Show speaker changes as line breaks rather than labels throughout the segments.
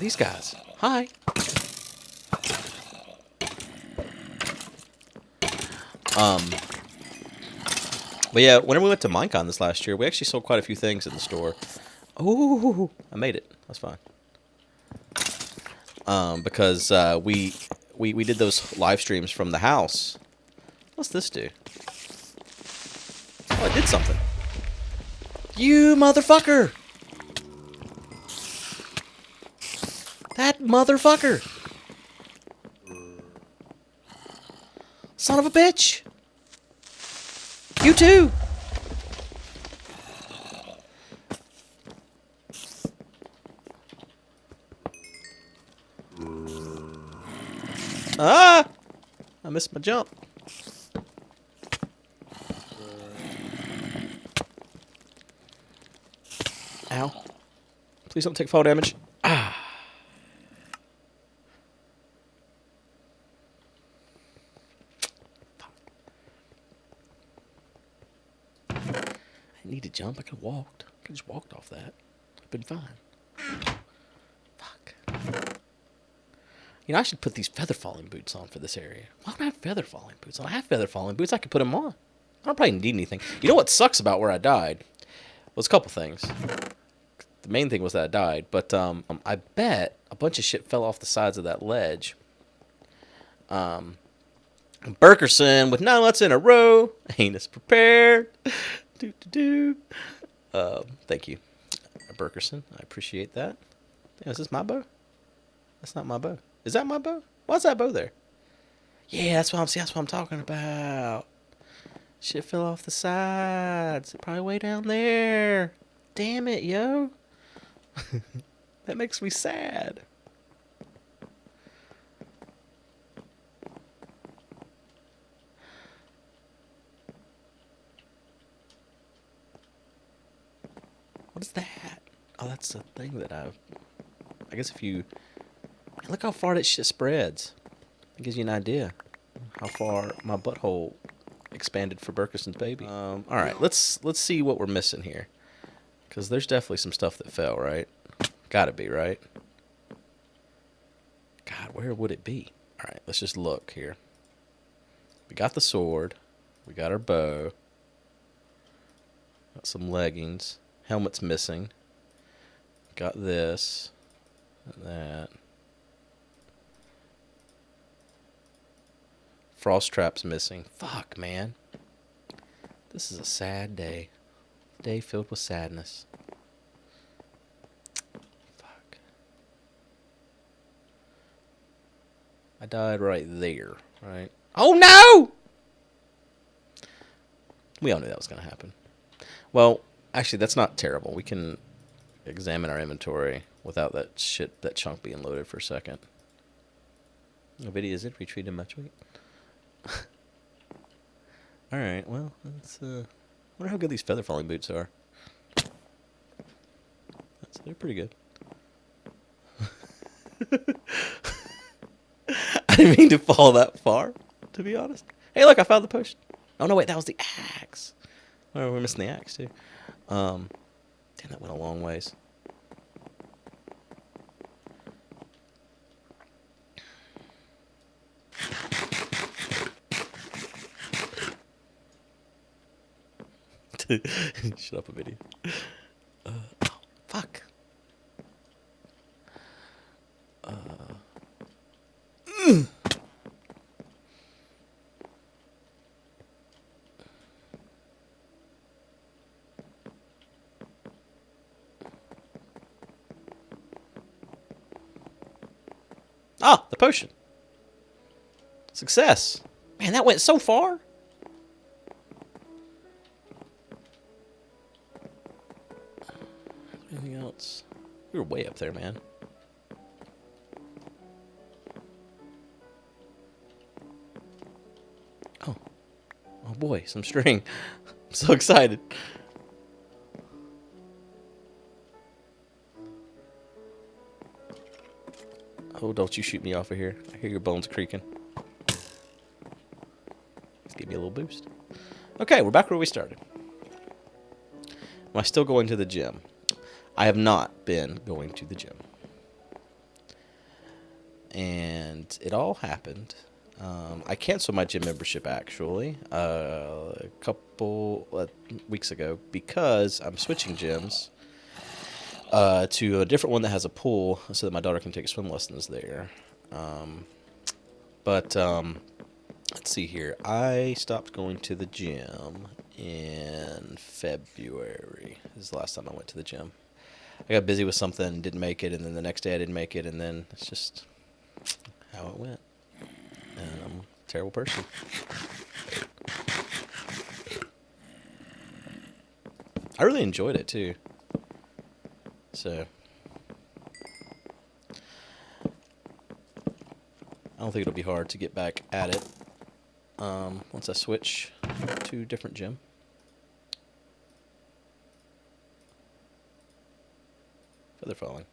these guys? Hi. But yeah, whenever we went to Minecon this last year, we actually sold quite a few things in the store. Oh, I made it. That's fine. Because we did those live streams from the house. What's this do? Oh, I did something. You motherfucker! That motherfucker! Son of a bitch! You too! Ah! I missed my jump. Ow. Please don't take fall damage. Ah. I didn't need to jump. I could have walked. I could have just walked off that. I've been fine. Fuck. You know, I should put these feather falling boots on for this area. Why don't I have feather falling boots on? I have feather falling boots. I could put them on. I don't probably need anything. You know what sucks about where I died? Well, it's a couple things. The main thing was that I died, but I bet a bunch of shit fell off the sides of that ledge. Burkerson with 9 nuts in a row. Anus prepared. Thank you, Burkerson. I appreciate that. Damn, is this my bow? That's not my bow. Is that my bow? Why's that bow there? Yeah, that's what I'm talking about. Shit fell off the sides. Probably way down there. Damn it, yo. That makes me sad. What is that? Oh, that's the thing that I guess if you... Man, look how far that shit spreads. It gives you an idea how far my butthole expanded for Burkerson's baby. Alright, let's see what we're missing here. Because there's definitely some stuff that fell, right? Gotta be, right? God, where would it be? Alright, let's just look here. We got the sword. We got our bow. Got some leggings. Helmet's missing. Got this. And that. Frost trap's missing. Fuck, man. This is a sad day. A day filled with sadness. Fuck. I died right there, right? Oh no! We all knew that was going to happen. Well, actually, that's not terrible. We can examine our inventory without that chunk being loaded for a second. No video, is it? Retreat in my tweet. Alright, well, let's, wonder how good these feather falling boots are. They're pretty good. I didn't mean to fall that far, to be honest. Hey, look, I found the potion. Oh, no, wait, that was the axe. Oh, we're missing the axe, too. Damn, that went a long ways. Shut up a video. Oh, fuck. Ah, the potion. Success. Man, that went so far. Anything else? We were way up there, man. Oh. Oh boy, some string. I'm so excited. Oh, don't you shoot me off of here. I hear your bones creaking. Let's give me a little boost. Okay, we're back where we started. Am I still going to the gym? I have not been going to the gym. And it all happened. I canceled my gym membership actually a couple weeks ago because I'm switching gyms to a different one that has a pool so that my daughter can take swim lessons there. But let's see here. I stopped going to the gym in February. This is the last time I went to the gym. I got busy with something, didn't make it, and then the next day I didn't make it, and then it's just how it went. And I'm a terrible person. I really enjoyed it too. So I don't think it'll be hard to get back at it once I switch to a different gym. Feather falling.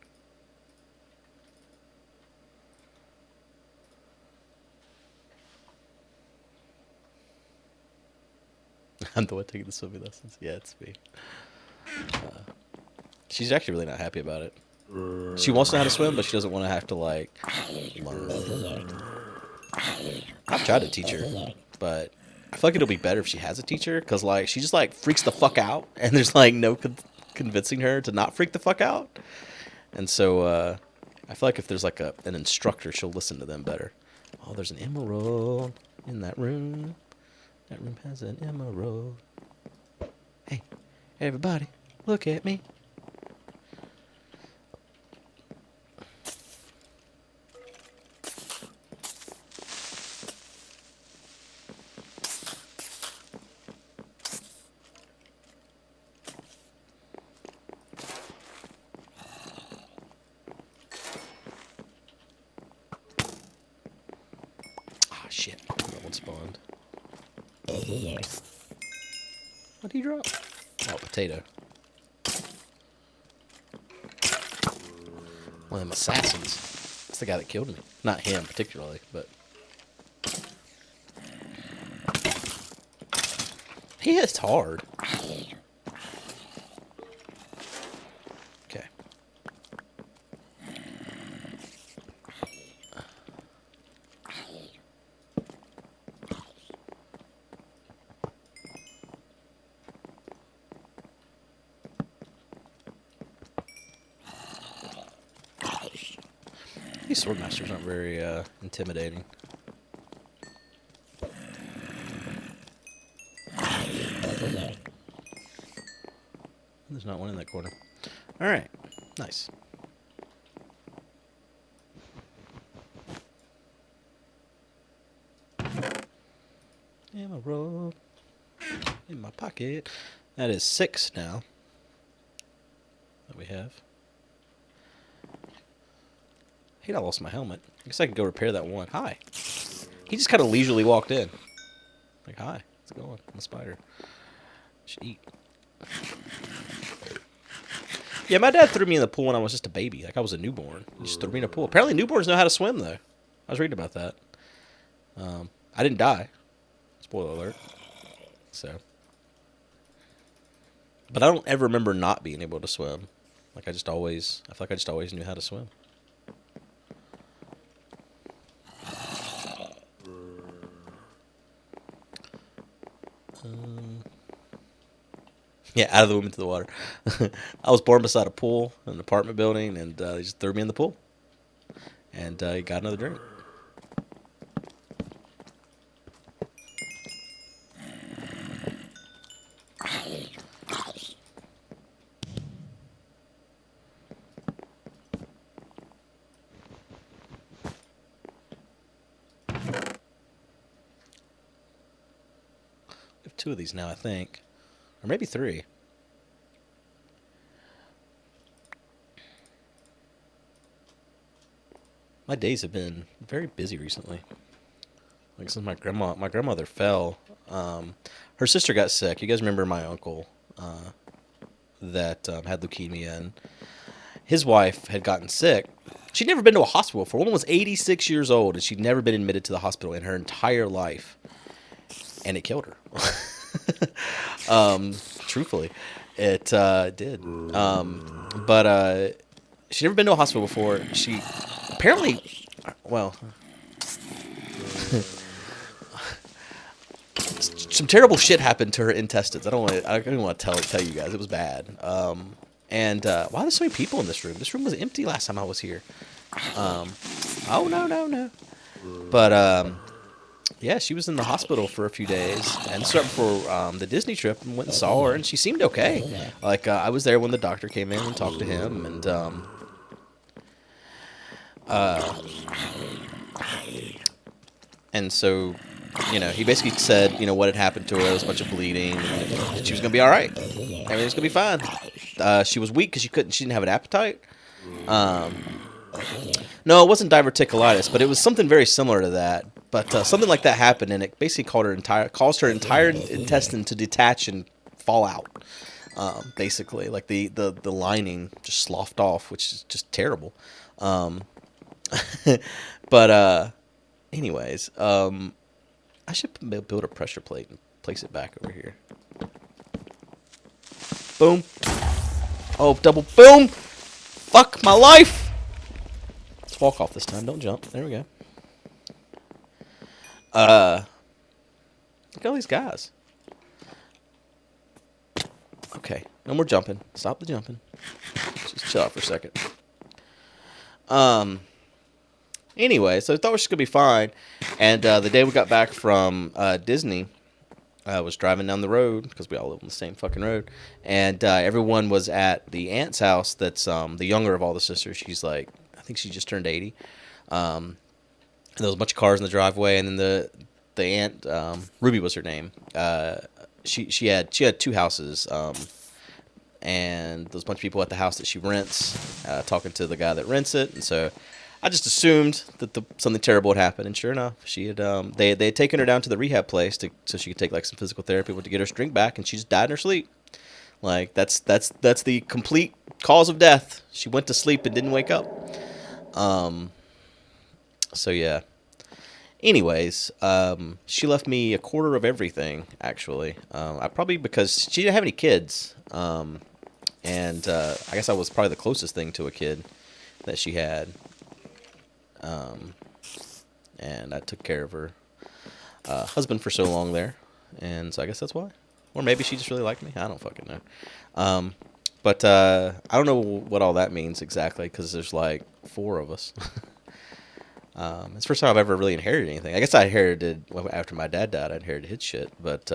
I'm the one taking the swimming lessons. Yeah, it's me. She's actually really not happy about it. She wants to know how to swim, but she doesn't want to have to, like, learn. I've tried to teach her, but I feel like it'll be better if she has a teacher, because, like, she just, like, freaks the fuck out, and there's, like, no convincing her to not freak the fuck out. And so, I feel like if there's, like, an instructor, she'll listen to them better. Oh, there's an emerald in that room. That room has an emerald. Hey, everybody, look at me. Ah, shit. That one spawned. What did he drop? Oh, potato. One of them assassins. That's the guy that killed me. Not him particularly, but... He hits hard. Okay. These swordmasters aren't very intimidating. There's not one in that corner. Alright. Nice. Emerald in my pocket. That is 6 now that we have. I hate I lost my helmet. I guess I could go repair that one. Hi. He just kind of leisurely walked in. Like, hi. How's it going? I'm a spider. Should eat. Yeah, my dad threw me in the pool when I was just a baby. Like I was a newborn. He just threw me in a pool. Apparently newborns know how to swim, though. I was reading about that. I didn't die. Spoiler alert. So. But I don't ever remember not being able to swim. Like I feel like I just always knew how to swim. Yeah, out of the womb into the water. I was born beside a pool in an apartment building, and they just threw me in the pool. And got another drink. We have 2 of these now, I think. Or maybe 3. My days have been very busy recently. Like since my grandmother fell. Her sister got sick. You guys remember my uncle that had leukemia, and his wife had gotten sick. She'd never been to a hospital before. Woman was 86 years old, and she'd never been admitted to the hospital in her entire life. And it killed her. Truthfully, it did. But she'd never been to a hospital before. She apparently well, some terrible shit happened to her intestines. I don't even want to tell you guys. It was bad. And why there's so many people in this room? This room was empty last time I was here. Oh no. But yeah, she was in the hospital for a few days, and so for the Disney trip, and went and saw her, and she seemed okay. Like I was there when the doctor came in and talked to him, and so, you know, he basically said, you know, what had happened to her. There was a bunch of bleeding, and she was gonna be all right. Everything's gonna be fine. She was weak because she didn't have an appetite. No, it wasn't diverticulitis, but it was something very similar to that. But something like that happened, and it basically caused her entire intestine to detach and fall out. Basically, like the lining just sloughed off, which is just terrible. But anyways, I should build a pressure plate and place it back over here. Boom. Oh, double boom. Fuck my life. Let's walk off this time. Don't jump. There we go. Look at all these guys. Okay. No more jumping. Stop the jumping. Just chill out for a second. Anyway, so I thought it was just going to be fine. And the day we got back from Disney, I was driving down the road, because we all live on the same fucking road. And everyone was at the aunt's house that's the younger of all the sisters. She's like, I think she just turned 80. And there was a bunch of cars in the driveway. And then the aunt, Ruby was her name. She had two houses. And there's a bunch of people at the house that she rents, talking to the guy that rents it. And so I just assumed that something terrible had happened, and sure enough, she had. They had taken her down to the rehab place so she could take like some physical therapy to get her strength back, and she just died in her sleep. Like that's the complete cause of death. She went to sleep and didn't wake up. So yeah. Anyways, she left me a quarter of everything. Actually, I probably because she didn't have any kids. And I guess I was probably the closest thing to a kid that she had. And I took care of her husband for so long there, and so I guess that's why. Or maybe she just really liked me. I don't fucking know. But I don't know what all that means exactly, because there's like 4 of us. It's the first time I've ever really inherited anything. I guess I inherited, after my dad died, I inherited his shit, but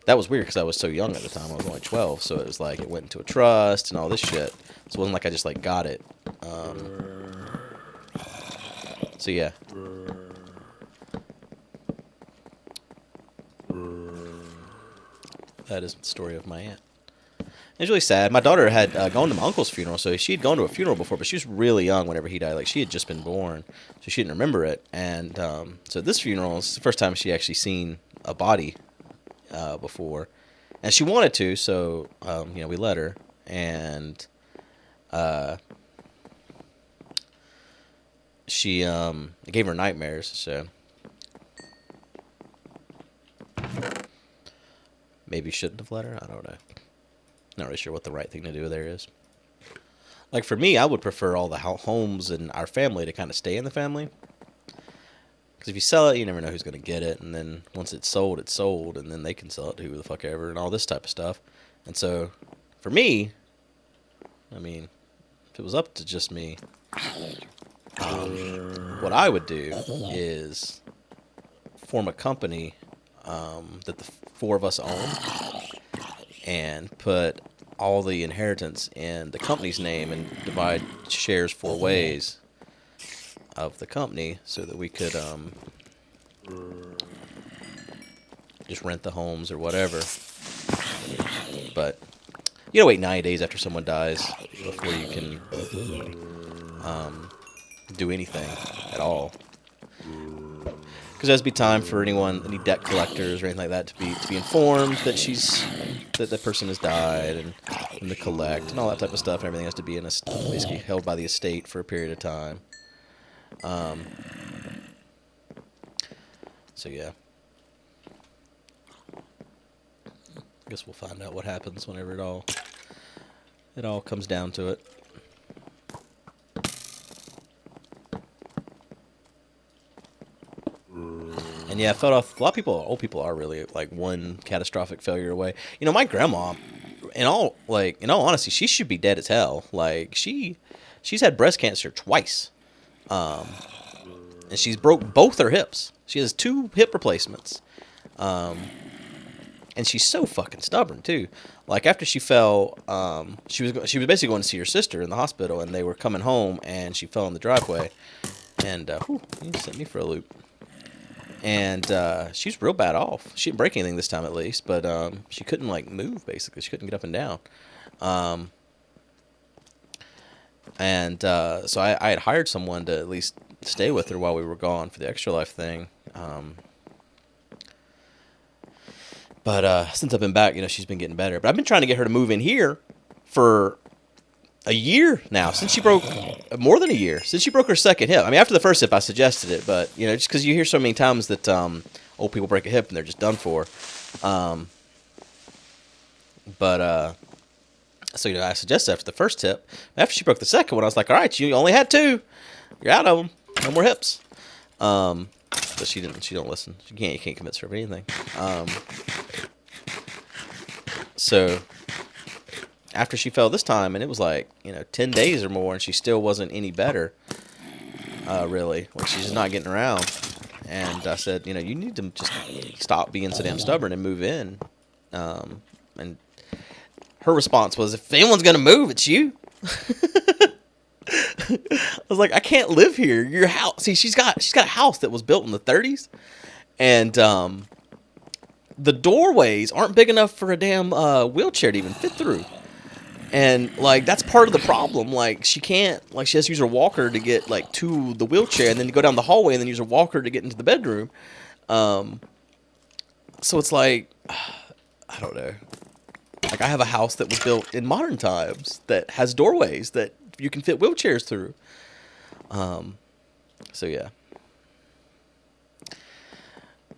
that was weird because I was so young at the time. I was only 12, so it was like it went into a trust and all this shit. So it wasn't like I just like got it. So yeah. That is the story of my aunt. It's really sad. My daughter had gone to my uncle's funeral, so she had gone to a funeral before, but she was really young whenever he died. Like, she had just been born, so she didn't remember it. And so this funeral is the first time she actually seen a body before. And she wanted to, so, you know, we let her. And she, it gave her nightmares, so maybe shouldn't have let her. I don't know. Not really sure what the right thing to do there is. Like, for me, I would prefer all the homes and our family to kind of stay in the family. Because if you sell it, you never know who's going to get it. And then once it's sold, and then they can sell it to who the fuck ever and all this type of stuff. And so, for me, I mean, if it was up to just me, what I would do is form a company that the 4 of us own and put all the inheritance in the company's name and divide shares 4 ways of the company so that we could just rent the homes or whatever. But you gotta wait 90 days after someone dies before you can do anything at all. Because there's be time for any debt collectors or anything like that to be informed that that person has died and to collect and all that type of stuff. And everything has to be basically held by the estate for a period of time. So yeah, I guess we'll find out what happens whenever it all comes down to it. Yeah, I felt off. A lot of people, old people, are really like one catastrophic failure away. You know, my grandma, in all honesty, she should be dead as hell. Like she's had breast cancer twice, and she's broke both her hips. She has 2 hip replacements, and she's so fucking stubborn too. Like after she fell, she was basically going to see her sister in the hospital, and they were coming home, and she fell in the driveway, and whew, you sent me for a loop. And she was real bad off. She didn't break anything this time, at least, but she couldn't like move. Basically, she couldn't get up and down. So I had hired someone to at least stay with her while we were gone for the Extra Life thing. But since I've been back, you know, she's been getting better. But I've been trying to get her to move in here for a year now, since she broke, more than a year, since she broke her second hip. I mean, after the first hip, I suggested it, but, you know, just because you hear so many times that old people break a hip and they're just done for. So, you know, I suggested after the first hip. After she broke the second one, I was like, all right, you only had 2. You're out of them. No more hips. But she don't listen. You can't convince her of anything. So after she fell this time, and it was like, you know, 10 days or more, and she still wasn't any better, really. Like, she's just not getting around. And I said, you know, you need to just stop being so damn stubborn and move in. And her response was, if anyone's going to move, it's you. I was like, I can't live here. Your house. See, she's got a house that was built in the 30s. And the doorways aren't big enough for a damn wheelchair to even fit through. And, like, that's part of the problem. Like, she can't, like, she has to use her walker to get, like, to the wheelchair, and then to go down the hallway, and then use her walker to get into the bedroom. So it's like, I don't know. Like, I have a house that was built in modern times that has doorways that you can fit wheelchairs through. So, yeah.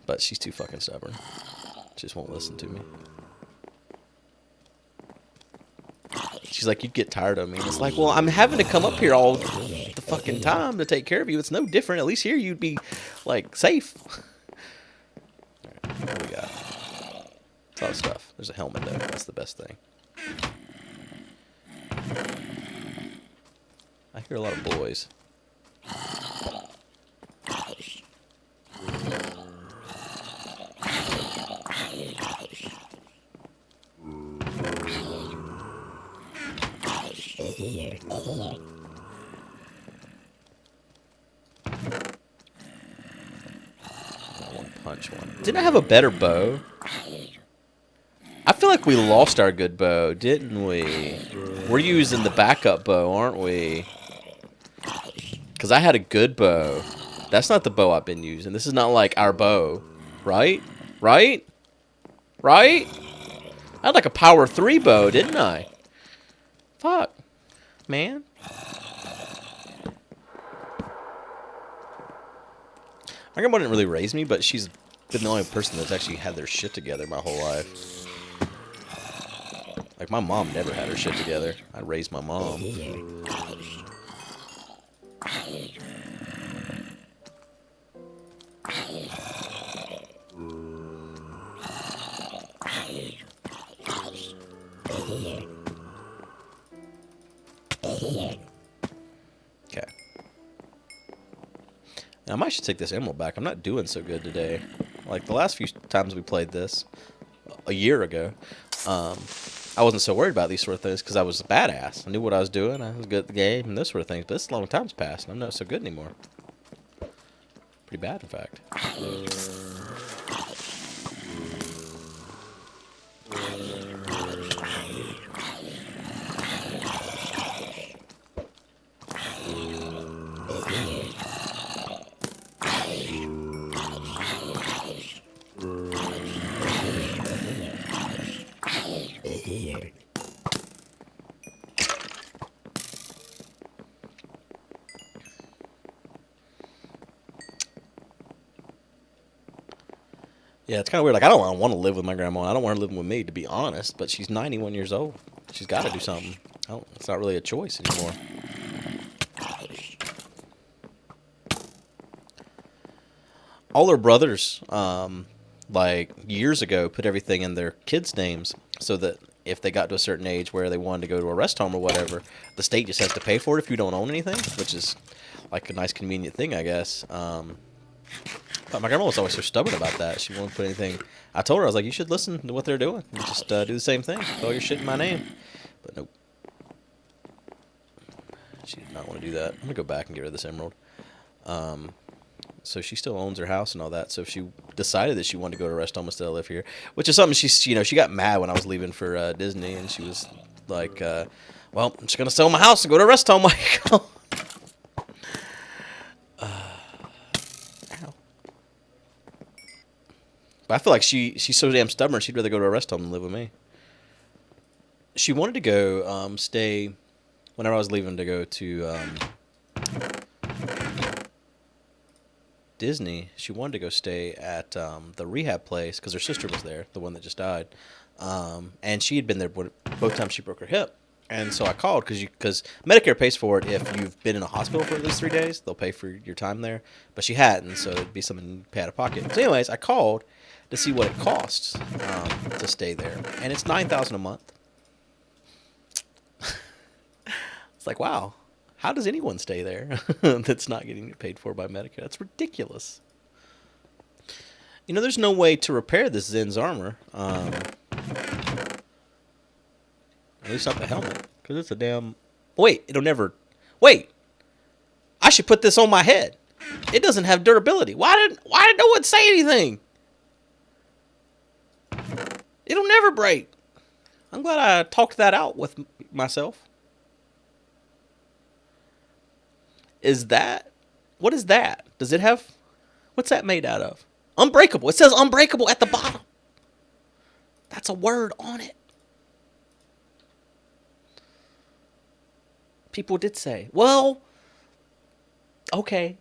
But she's too fucking stubborn. She just won't listen to me. She's like, you'd get tired of me. And it's like, well, I'm having to come up here all the fucking time to take care of you. It's no different. At least here you'd be, like, safe. Alright, what do we got? It's a lot of stuff. There's a helmet, though. That's the best thing. I hear a lot of boys. Punch one. Didn't I have a better bow? I feel like we lost our good bow, didn't we? We're using the backup bow, aren't we? Because I had a good bow. That's not the bow I've been using. This is not like our bow. Right? Right? Right? I had like a power 3 bow, didn't I? Fuck. Man. My grandma didn't really raise me, but she's been the only person that's actually had their shit together my whole life. Like, my mom never had her shit together. I raised my mom. Okay. Now, I might should take this emerald back. I'm not doing so good today. Like, the last few times we played this, a year ago, I wasn't so worried about these sort of things because I was a badass. I knew what I was doing. I was good at the game and those sort of things. But it's a long time's passed, and I'm not so good anymore. Pretty bad, in fact. Yeah, it's kind of weird. Like, I don't want to live with my grandma. I don't want her living with me, to be honest. But she's 91 years old. She's got to do something. It's not really a choice anymore. all her brothers, like years ago, put everything in their kids' names so that if they got to a certain age where they wanted to go to a rest home or whatever, the state just has to pay for it if you don't own anything, which is like a nice convenient thing, I guess. But my grandma was always so stubborn about that. She wouldn't put anything. I told her, I was like, you should listen to what they're doing. You just do the same thing. Put all your shit in my name. But nope. She did not want to do that. I'm going to go back and get rid of this emerald. So she still owns her house and all that. So if she decided that she wanted to go to a rest home instead of live here, which is something she got mad when I was leaving for Disney, and she was like, well, I'm just going to sell my house and go to a rest home. Ow. But I feel like she's so damn stubborn, she'd rather go to a rest home than live with me. She wanted to go stay, whenever I was leaving to go to Disney, she wanted to go stay at the rehab place because her sister was there, the one that just died. And she had been there both times she broke her hip. And so I called because Medicare pays for it if you've been in a hospital for at least 3 days. They'll pay for your time there. But she hadn't, so it'd be something you pay out of pocket. So anyways, I called to see what it costs to stay there. And it's $9,000 a month. It's like, wow. How does anyone stay there that's not getting paid for by Medicare? That's ridiculous. You know, there's no way to repair this Zen's armor. At least not the helmet. Because it's a damn... Wait, it'll never... Wait! I should put this on my head. It doesn't have durability. Why did no one say anything? It'll never break. I'm glad I talked that out with myself. Is that... What is that? Does it have... What's that made out of? Unbreakable. It says unbreakable at the bottom. That's a word on it. People did say, well, okay.